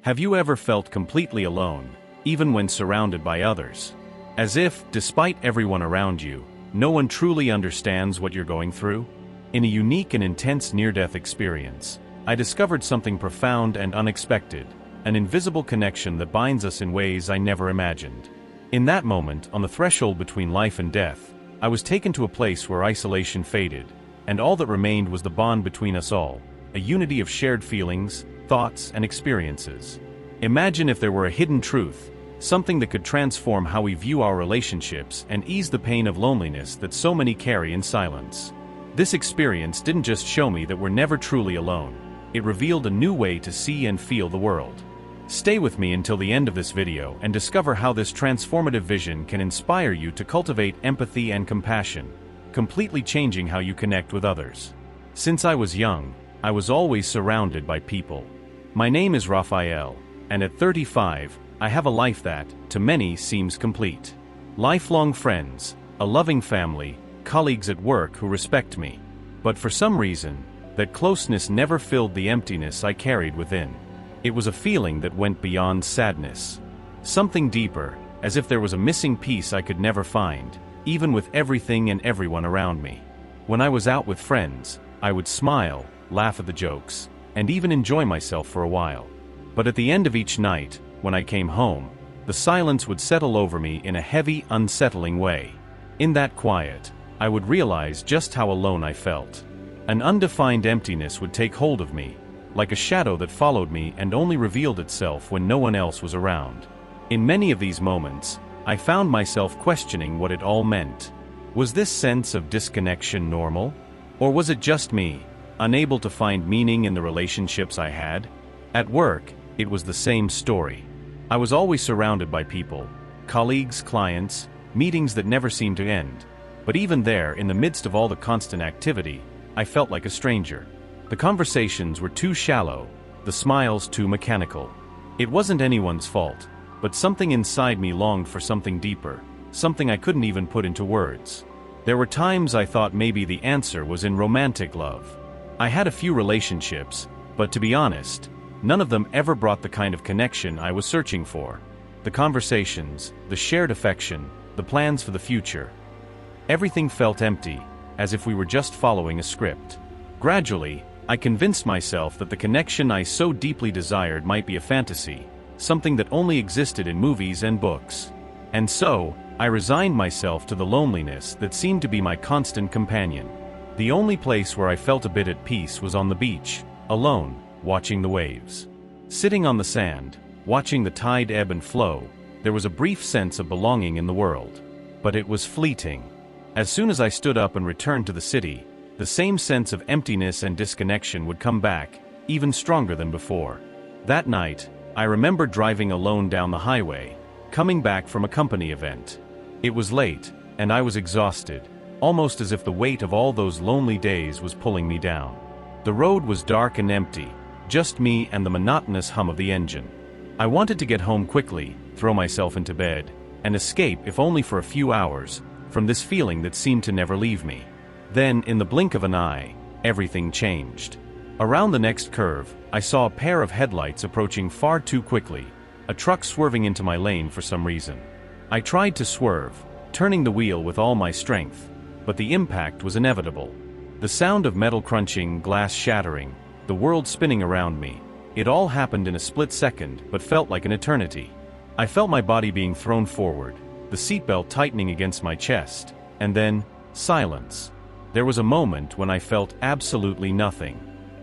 Have you ever felt completely alone, even when surrounded by others? As if, despite everyone around you, no one truly understands what you're going through? In a unique and intense near-death experience, I discovered something profound and unexpected, an invisible connection that binds us in ways I never imagined. In that moment, on the threshold between life and death, I was taken to a place where isolation faded, and all that remained was the bond between us all, a unity of shared feelings, thoughts, and experiences. Imagine if there were a hidden truth, something that could transform how we view our relationships and ease the pain of loneliness that so many carry in silence. This experience didn't just show me that we're never truly alone, it revealed a new way to see and feel the world. Stay with me until the end of this video and discover how this transformative vision can inspire you to cultivate empathy and compassion, completely changing how you connect with others. Since I was young, I was always surrounded by people. My name is Raphael, and at 35, I have a life that, to many, seems complete. Lifelong friends, a loving family, colleagues at work who respect me. But for some reason, that closeness never filled the emptiness I carried within. It was a feeling that went beyond sadness. Something deeper, as if there was a missing piece I could never find, even with everything and everyone around me. When I was out with friends, I would smile, laugh at the jokes, and even enjoy myself for a while. But at the end of each night, when I came home, the silence would settle over me in a heavy, unsettling way. In that quiet, I would realize just how alone I felt. An undefined emptiness would take hold of me, like a shadow that followed me and only revealed itself when no one else was around. In many of these moments, I found myself questioning what it all meant. Was this sense of disconnection normal? Or was it just me, unable to find meaning in the relationships I had? At work, it was the same story. I was always surrounded by people, colleagues, clients, meetings that never seemed to end. But even there, in the midst of all the constant activity, I felt like a stranger. The conversations were too shallow, the smiles too mechanical. It wasn't anyone's fault, but something inside me longed for something deeper, something I couldn't even put into words. There were times I thought maybe the answer was in romantic love. I had a few relationships, but to be honest, none of them ever brought the kind of connection I was searching for. The conversations, the shared affection, the plans for the future. Everything felt empty, as if we were just following a script. Gradually, I convinced myself that the connection I so deeply desired might be a fantasy, something that only existed in movies and books. And so, I resigned myself to the loneliness that seemed to be my constant companion. The only place where I felt a bit at peace was on the beach, alone, watching the waves. Sitting on the sand, watching the tide ebb and flow, there was a brief sense of belonging in the world. But it was fleeting. As soon as I stood up and returned to the city, the same sense of emptiness and disconnection would come back, even stronger than before. That night, I remember driving alone down the highway, coming back from a company event. It was late, and I was exhausted, almost as if the weight of all those lonely days was pulling me down. The road was dark and empty, just me and the monotonous hum of the engine. I wanted to get home quickly, throw myself into bed, and escape, if only for a few hours, from this feeling that seemed to never leave me. Then, in the blink of an eye, everything changed. Around the next curve, I saw a pair of headlights approaching far too quickly, a truck swerving into my lane for some reason. I tried to swerve, turning the wheel with all my strength, but the impact was inevitable. The sound of metal crunching, glass shattering, the world spinning around me. It all happened in a split second, but felt like an eternity. I felt my body being thrown forward, the seatbelt tightening against my chest, and then, silence. There was a moment when I felt absolutely nothing.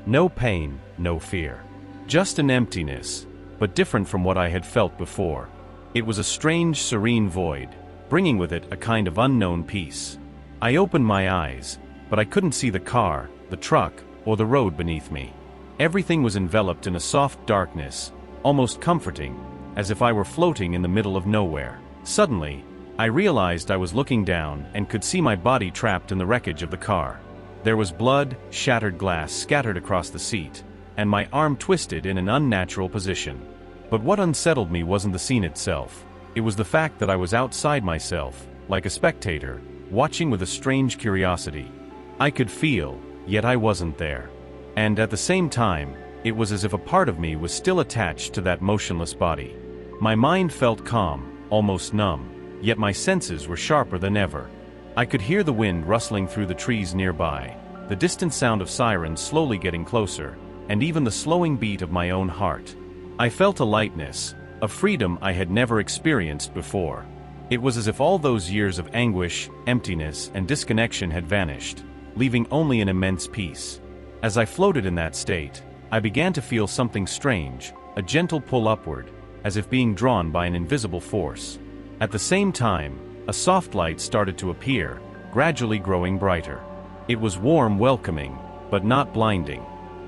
No pain, no fear. Just an emptiness, but different from what I had felt before. It was a strange, serene void, bringing with it a kind of unknown peace. I opened my eyes, but I couldn't see the car, the truck, or the road beneath me. Everything was enveloped in a soft darkness, almost comforting, as if I were floating in the middle of nowhere. Suddenly, I realized I was looking down and could see my body trapped in the wreckage of the car. There was blood, shattered glass scattered across the seat, and my arm twisted in an unnatural position. But what unsettled me wasn't the scene itself. It was the fact that I was outside myself, like a spectator, watching with a strange curiosity. I could feel, yet I wasn't there. And at the same time, it was as if a part of me was still attached to that motionless body. My mind felt calm, almost numb, yet my senses were sharper than ever. I could hear the wind rustling through the trees nearby, the distant sound of sirens slowly getting closer, and even the slowing beat of my own heart. I felt a lightness, a freedom I had never experienced before. It was as if all those years of anguish, emptiness, and disconnection had vanished, leaving only an immense peace. As I floated in that state, I began to feel something strange, a gentle pull upward, as if being drawn by an invisible force. At the same time, a soft light started to appear, gradually growing brighter. It was warm, welcoming, but not blinding.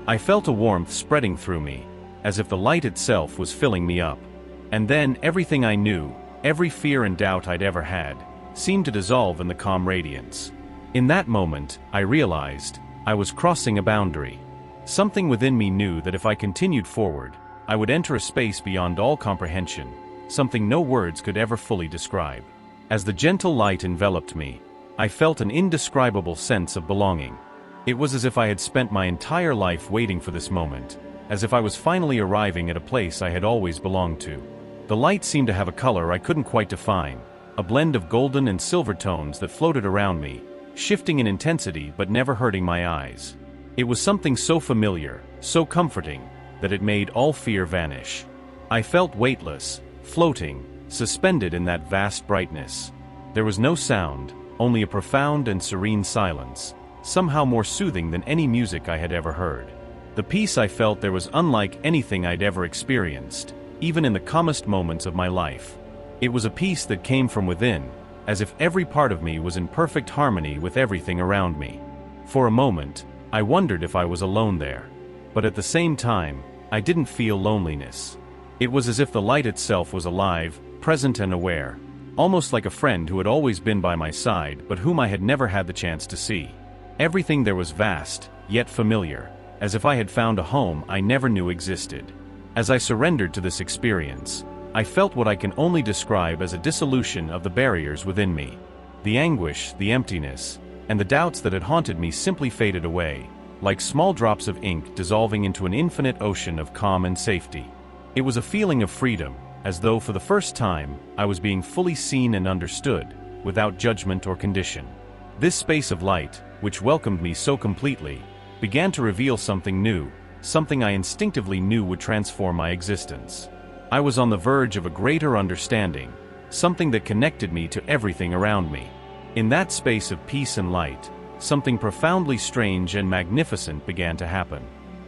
I felt a warmth spreading through me, as if the light itself was filling me up. And then everything I knew, every fear and doubt I'd ever had, seemed to dissolve in the calm radiance. In that moment, I realized I was crossing a boundary. Something within me knew that if I continued forward, I would enter a space beyond all comprehension, something no words could ever fully describe. As the gentle light enveloped me, I felt an indescribable sense of belonging. It was as if I had spent my entire life waiting for this moment, as if I was finally arriving at a place I had always belonged to. The light seemed to have a color I couldn't quite define, a blend of golden and silver tones that floated around me, shifting in intensity but never hurting my eyes. It was something so familiar, so comforting, that it made all fear vanish. I felt weightless, floating, suspended in that vast brightness. There was no sound, only a profound and serene silence, somehow more soothing than any music I had ever heard. The peace I felt there was unlike anything I'd ever experienced, even in the calmest moments of my life. It was a peace that came from within, as if every part of me was in perfect harmony with everything around me. For a moment, I wondered if I was alone there. But at the same time, I didn't feel loneliness. It was as if the light itself was alive, present and aware, almost like a friend who had always been by my side but whom I had never had the chance to see. Everything there was vast, yet familiar, as if I had found a home I never knew existed. As I surrendered to this experience, I felt what I can only describe as a dissolution of the barriers within me. The anguish, the emptiness, and the doubts that had haunted me simply faded away, like small drops of ink dissolving into an infinite ocean of calm and safety. It was a feeling of freedom, as though for the first time, I was being fully seen and understood, without judgment or condition. This space of light, which welcomed me so completely, began to reveal something new, something I instinctively knew would transform my existence. I was on the verge of a greater understanding, something that connected me to everything around me. In that space of peace and light, something profoundly strange and magnificent began to happen.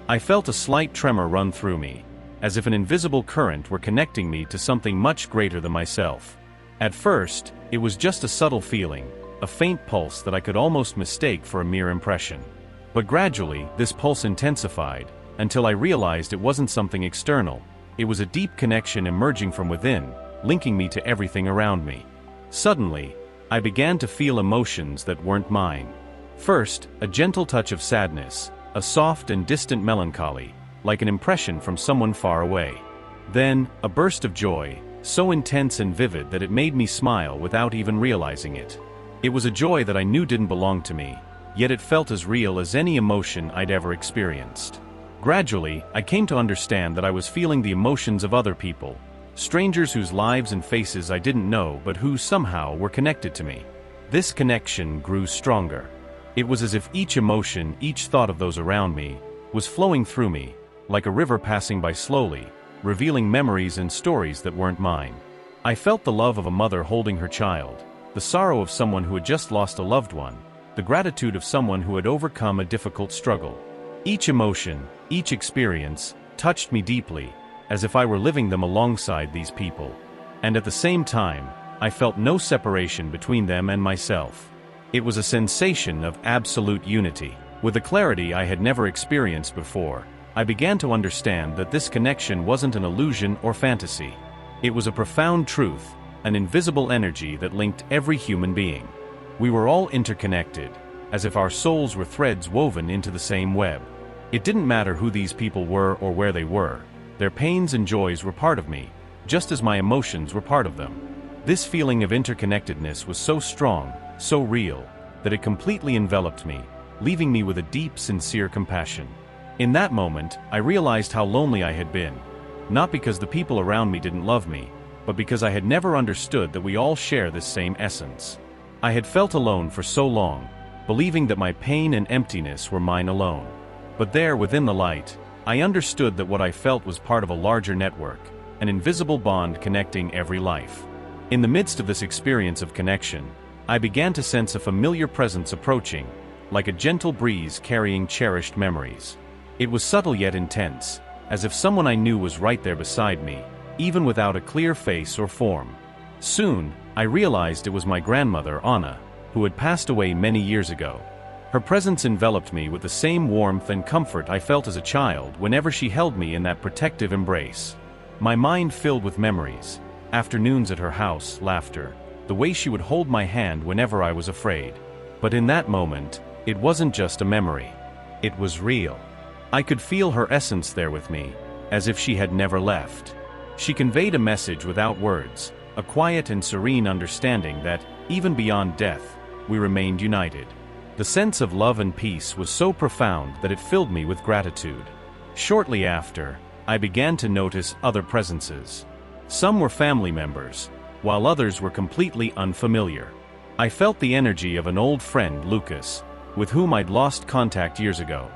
I felt a slight tremor run through me, as if an invisible current were connecting me to something much greater than myself. At first, it was just a subtle feeling, a faint pulse that I could almost mistake for a mere impression. But gradually, this pulse intensified, until I realized it wasn't something external. It was a deep connection emerging from within, linking me to everything around me. Suddenly, I began to feel emotions that weren't mine. First, a gentle touch of sadness, a soft and distant melancholy, like an impression from someone far away. Then, a burst of joy, so intense and vivid that it made me smile without even realizing it. It was a joy that I knew didn't belong to me, yet it felt as real as any emotion I'd ever experienced. Gradually, I came to understand that I was feeling the emotions of other people, strangers whose lives and faces I didn't know but who somehow were connected to me. This connection grew stronger. It was as if each emotion, each thought of those around me, was flowing through me, like a river passing by slowly, revealing memories and stories that weren't mine. I felt the love of a mother holding her child, the sorrow of someone who had just lost a loved one, the gratitude of someone who had overcome a difficult struggle. Each emotion, each experience, touched me deeply, as if I were living them alongside these people. And at the same time, I felt no separation between them and myself. It was a sensation of absolute unity. With a clarity I had never experienced before, I began to understand that this connection wasn't an illusion or fantasy. It was a profound truth, an invisible energy that linked every human being. We were all interconnected, as if our souls were threads woven into the same web. It didn't matter who these people were or where they were. Their pains and joys were part of me, just as my emotions were part of them. This feeling of interconnectedness was so strong, so real, that it completely enveloped me, leaving me with a deep, sincere compassion. In that moment, I realized how lonely I had been. Not because the people around me didn't love me, but because I had never understood that we all share this same essence. I had felt alone for so long, believing that my pain and emptiness were mine alone. But there, within the light, I understood that what I felt was part of a larger network, an invisible bond connecting every life. In the midst of this experience of connection, I began to sense a familiar presence approaching, like a gentle breeze carrying cherished memories. It was subtle yet intense, as if someone I knew was right there beside me, even without a clear face or form. Soon, I realized it was my grandmother, Anna, who had passed away many years ago. Her presence enveloped me with the same warmth and comfort I felt as a child whenever she held me in that protective embrace. My mind filled with memories, afternoons at her house, laughter, the way she would hold my hand whenever I was afraid. But in that moment, it wasn't just a memory. It was real. I could feel her essence there with me, as if she had never left. She conveyed a message without words, a quiet and serene understanding that, even beyond death, we remained united. The sense of love and peace was so profound that it filled me with gratitude. Shortly after, I began to notice other presences. Some were family members, while others were completely unfamiliar. I felt the energy of an old friend, Lucas, with whom I'd lost contact years ago.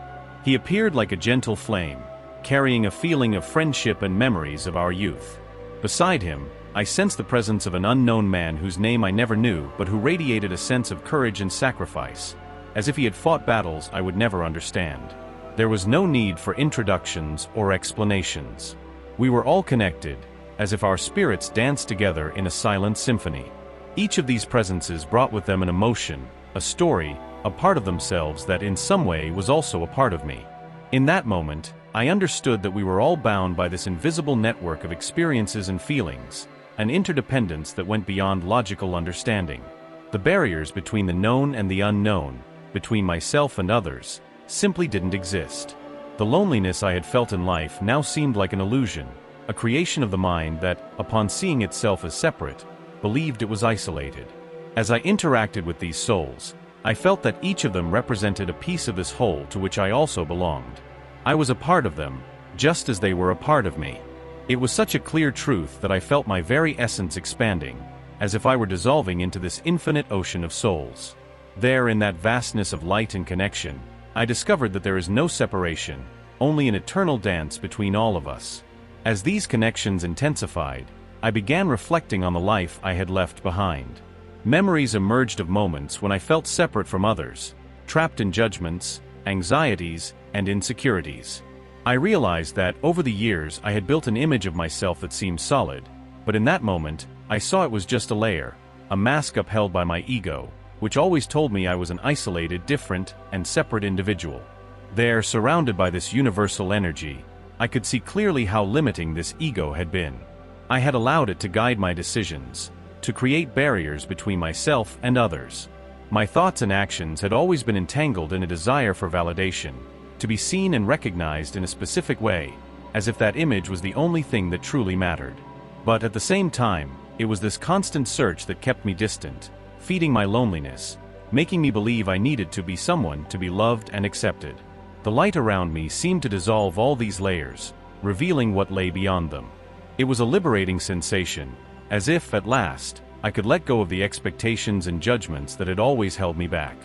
He appeared like a gentle flame, carrying a feeling of friendship and memories of our youth. Beside him, I sensed the presence of an unknown man whose name I never knew but who radiated a sense of courage and sacrifice, as if he had fought battles I would never understand. There was no need for introductions or explanations. We were all connected, as if our spirits danced together in a silent symphony. Each of these presences brought with them an emotion, a story, a part of themselves that in some way was also a part of me. In that moment, I understood that we were all bound by this invisible network of experiences and feelings, an interdependence that went beyond logical understanding. The barriers between the known and the unknown, between myself and others, simply didn't exist. The loneliness I had felt in life now seemed like an illusion, a creation of the mind that, upon seeing itself as separate, believed it was isolated. As I interacted with these souls, I felt that each of them represented a piece of this whole to which I also belonged. I was a part of them, just as they were a part of me. It was such a clear truth that I felt my very essence expanding, as if I were dissolving into this infinite ocean of souls. There, in that vastness of light and connection, I discovered that there is no separation, only an eternal dance between all of us. As these connections intensified, I began reflecting on the life I had left behind. Memories emerged of moments when I felt separate from others, trapped in judgments, anxieties, and insecurities. I realized that, over the years, I had built an image of myself that seemed solid, but in that moment, I saw it was just a layer, a mask upheld by my ego, which always told me I was an isolated, different, and separate individual. There, surrounded by this universal energy, I could see clearly how limiting this ego had been. I had allowed it to guide my decisions, to create barriers between myself and others. My thoughts and actions had always been entangled in a desire for validation, to be seen and recognized in a specific way, as if that image was the only thing that truly mattered. But at the same time, it was this constant search that kept me distant, feeding my loneliness, making me believe I needed to be someone to be loved and accepted. The light around me seemed to dissolve all these layers, revealing what lay beyond them. It was a liberating sensation, as if, at last, I could let go of the expectations and judgments that had always held me back.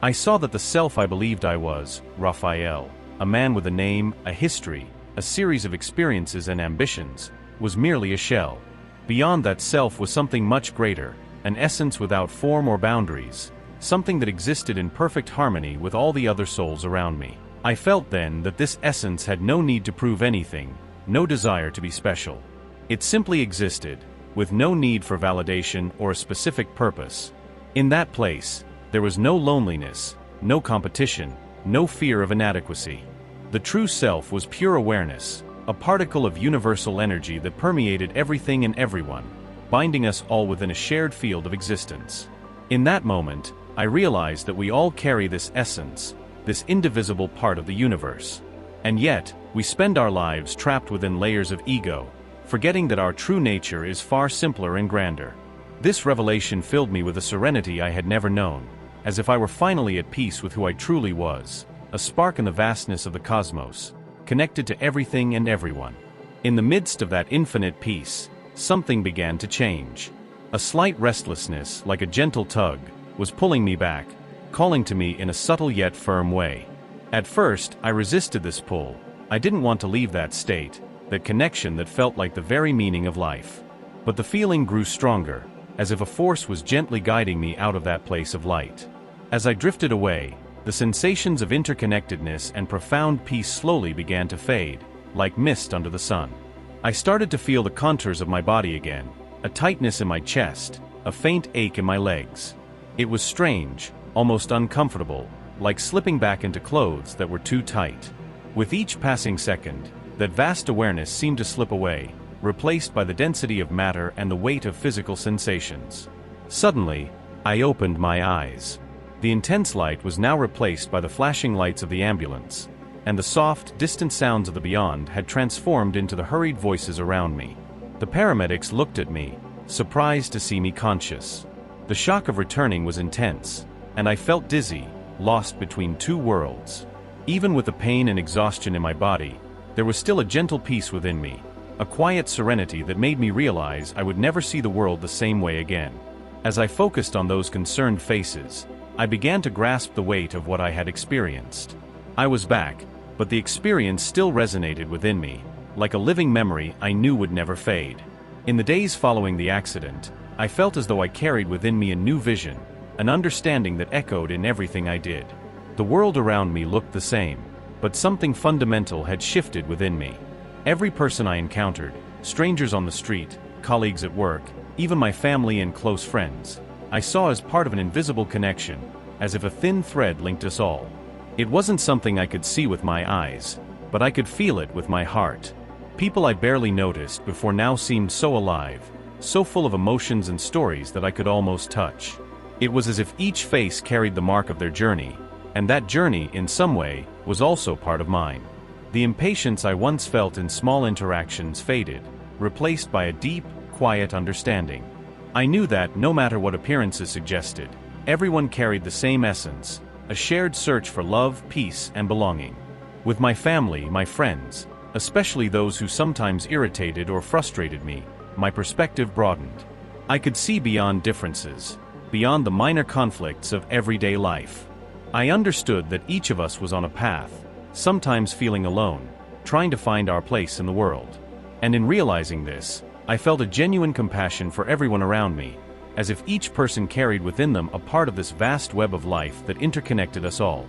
I saw that the self I believed I was, Raphael, a man with a name, a history, a series of experiences and ambitions, was merely a shell. Beyond that self was something much greater, an essence without form or boundaries, something that existed in perfect harmony with all the other souls around me. I felt then that this essence had no need to prove anything, no desire to be special. It simply existed, with no need for validation or a specific purpose. In that place, there was no loneliness, no competition, no fear of inadequacy. The true self was pure awareness, a particle of universal energy that permeated everything and everyone, binding us all within a shared field of existence. In that moment, I realized that we all carry this essence, this indivisible part of the universe. And yet, we spend our lives trapped within layers of ego, forgetting that our true nature is far simpler and grander. This revelation filled me with a serenity I had never known, as if I were finally at peace with who I truly was. a spark in the vastness of the cosmos, connected to everything and everyone. In the midst of that infinite peace, something began to change. A slight restlessness, like a gentle tug, was pulling me back, calling to me in a subtle yet firm way. At first, I resisted this pull. I didn't want to leave that state, that connection that felt like the very meaning of life. But the feeling grew stronger, as if a force was gently guiding me out of that place of light. As I drifted away, the sensations of interconnectedness and profound peace slowly began to fade, like mist under the sun. I started to feel the contours of my body again, a tightness in my chest, a faint ache in my legs. It was strange, almost uncomfortable, like slipping back into clothes that were too tight. With each passing second, that vast awareness seemed to slip away, replaced by the density of matter and the weight of physical sensations. Suddenly, I opened my eyes. The intense light was now replaced by the flashing lights of the ambulance, and the soft, distant sounds of the beyond had transformed into the hurried voices around me. The paramedics looked at me, surprised to see me conscious. The shock of returning was intense, and I felt dizzy, lost between two worlds. Even with the pain and exhaustion in my body, there was still a gentle peace within me, a quiet serenity that made me realize I would never see the world the same way again. As I focused on those concerned faces, I began to grasp the weight of what I had experienced. I was back, but the experience still resonated within me, like a living memory I knew would never fade. In the days following the accident, I felt as though I carried within me a new vision, an understanding that echoed in everything I did. The world around me looked the same, but something fundamental had shifted within me. Every person I encountered, strangers on the street, colleagues at work, even my family and close friends, I saw as part of an invisible connection, as if a thin thread linked us all. It wasn't something I could see with my eyes, but I could feel it with my heart. People I barely noticed before now seemed so alive, so full of emotions and stories that I could almost touch. It was as if each face carried the mark of their journey, and that journey, in some way, was also part of mine. The impatience I once felt in small interactions faded, replaced by a deep, quiet understanding. I knew that, no matter what appearances suggested, everyone carried the same essence, a shared search for love, peace, and belonging. With my family, my friends, especially those who sometimes irritated or frustrated me, my perspective broadened. I could see beyond differences, beyond the minor conflicts of everyday life. I understood that each of us was on a path, sometimes feeling alone, trying to find our place in the world. And in realizing this, I felt a genuine compassion for everyone around me, as if each person carried within them a part of this vast web of life that interconnected us all.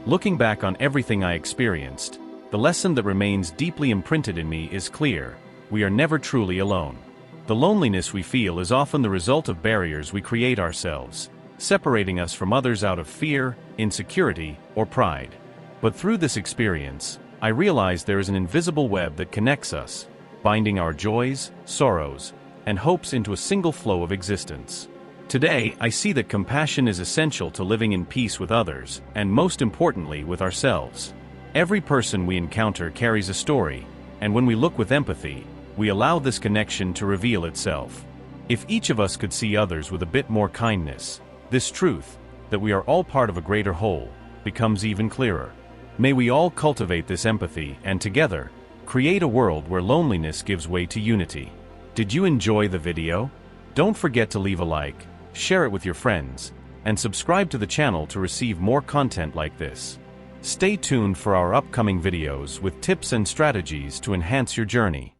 Looking back on everything I experienced, the lesson that remains deeply imprinted in me is clear: we are never truly alone. The loneliness we feel is often the result of barriers we create ourselves, separating us from others out of fear, insecurity, or pride. But through this experience, I realized there is an invisible web that connects us, binding our joys, sorrows, and hopes into a single flow of existence. Today, I see that compassion is essential to living in peace with others, and most importantly, with ourselves. Every person we encounter carries a story, and when we look with empathy, we allow this connection to reveal itself. If each of us could see others with a bit more kindness, this truth, that we are all part of a greater whole, becomes even clearer. May we all cultivate this empathy and together, create a world where loneliness gives way to unity. Did you enjoy the video? Don't forget to leave a like, share it with your friends, and subscribe to the channel to receive more content like this. Stay tuned for our upcoming videos with tips and strategies to enhance your journey.